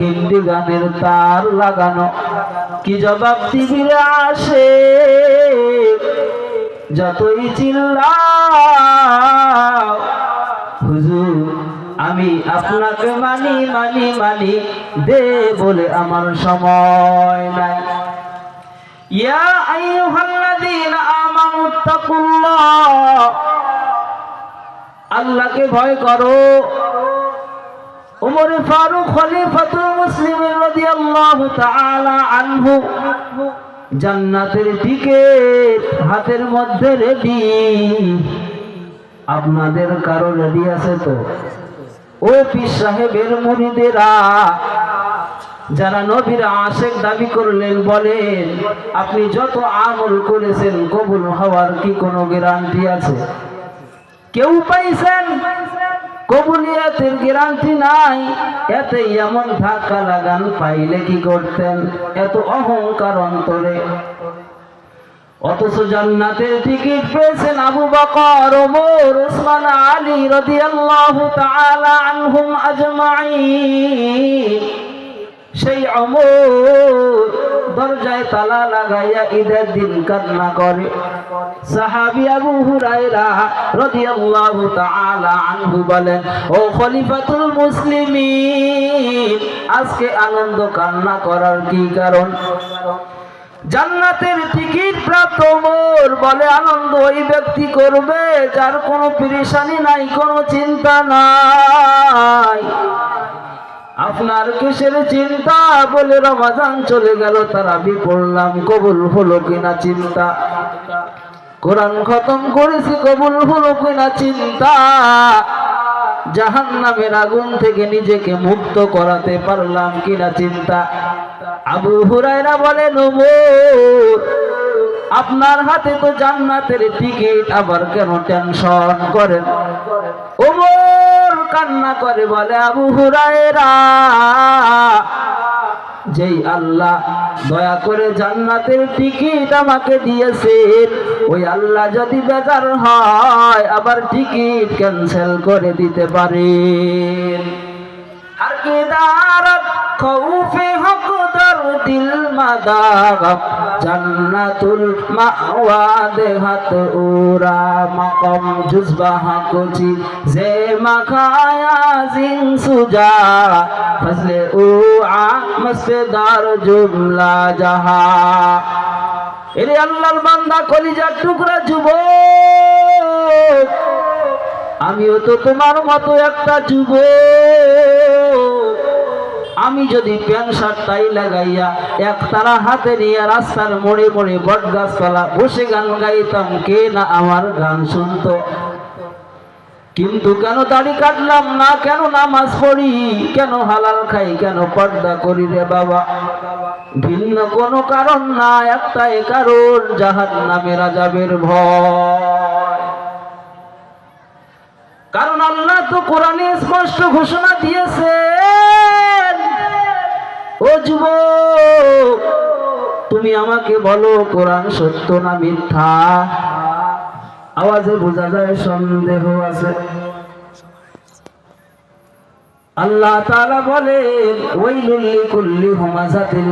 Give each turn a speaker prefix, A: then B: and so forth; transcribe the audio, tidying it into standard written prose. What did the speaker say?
A: হিন্দি গানের তার লাগানো, কি জবাব দিবিরে আসে যতই চিল্লাও। হুজুর আমি আপনাকে মানি মানি মানি, দে বলে আমার সময় নাই। ইয়া আইয়ুহাল্লাযীনা আমানুত্তাকুল্লাহ, আল্লাহকে ভয় করো। উমর ফারুক খলিফাতুল মুসলিমিন রাদিয়াল্লাহু তাআলা আনহু জান্নাতের টিকিট হাতের মধ্যে রেডি। আপনাদের কারো রেডি আছে তো? ও পীর সাহেবের মুরিদেরা, যারা নবীর আশিক দাবি করলেন, বলেন আপনি যত আমল করেছেন কবুল হওয়ার কি কোনো গ্যারান্টি আছে? কেউ পাইছেন? কবুলিয়াতের গ্যারান্টি নাই। এতে এমন ধাক্কা লাগান, পাইলে কি করতেন? এত অহংকার অন্তরে। অথচ জান্নাতের টিকিট পেয়েছেন আবু বকর, ওমর, উসমান, আলী রাদিয়াল্লাহু তাআলা আনহুম আজমাইন। সেই ওমর দরজায় তালা লাগাইয়া ঈদের দিন কান্না করে। সাহাবী আবু হুরায়রা রাদিয়াল্লাহু তাআলা আনহু বলেন, ও খলিফাতুল মুসলিমিন, আজকে আনন্দ কান্না করার কি কারণ? জান্নাতের টিকিট প্রাপ্ত ওমর বলে, আনন্দ ওই ব্যক্তি করবে যার কোনো পেরেশানি নাই, কোনো চিন্তা নাই। আপনার কিসের চিন্তা? বলে রমাজান চলে গেল, তারাবি পড়লাম, কবুল হলো কিনা চিন্তা। কোরআন খতম করেছি, কবুল হলো কিনা চিন্তা। জাহান্নামের আগুন থেকে নিজেকে মুক্ত করাতে পারলাম কিনা চিন্তা। আবু হুরায়রা বলেন, ওমর আপনার হাতে তো জান্নাতের টিকিট, আবার কেন টেনশন করেন? ওমর কান্না করে বলে, আবু হুরায়রা, যেই আল্লাহ দয়া করে জান্নাতের টিকিট আমাকে দিয়েছেন, ওই আল্লাহ যদি বেজার হয় আবার টিকিট ক্যান্সেল করে দিতে পারেন। আর কি দারাত খৌফে হকদার দিল মাদাগ, জান্নাতুল মাওয়া দেহাত উরা মাকাম জুজবাহ কুচি জে মাখায়া জিন সুজা ফজলে উ আ মসদার জুমলা জাহা। এরে আল্লাহর বান্দা, কলিজার টুকরা যুবক, আমিও তো তোমার মতো একটা যুবক। আমি যদি প্যান্ট শার্ট টাই লাগাইয়া একতারা হাতে নিয়ে রাস্তার মোড়ে মোড়ে বট গাছতলা বসে গান গাইতাম, কে না আমার গান শুনতো? কিন্তু কেন দাড়ি কাটলাম না, কেন নামাজ পড়ি, কেন হালাল খাই, কেন পর্দা করি রে বাবা? ভিন্ন কোনো কারণ না, একটাই কারণ, জাহান্নামের আযাবের ভয়। কারণ আল্লাহ তো কোরআনে স্পষ্ট ঘোষণা দিয়েছেন, ও যুবক তুমি আমাকে বলো কোরআন সত্য না মিথ্যা? আওয়াজে বোঝা যায় সন্দেহ আছে। আল্লাহ তাআলা বলেন, ওয়াইলুল লিকুল্লি হুমাযাতিল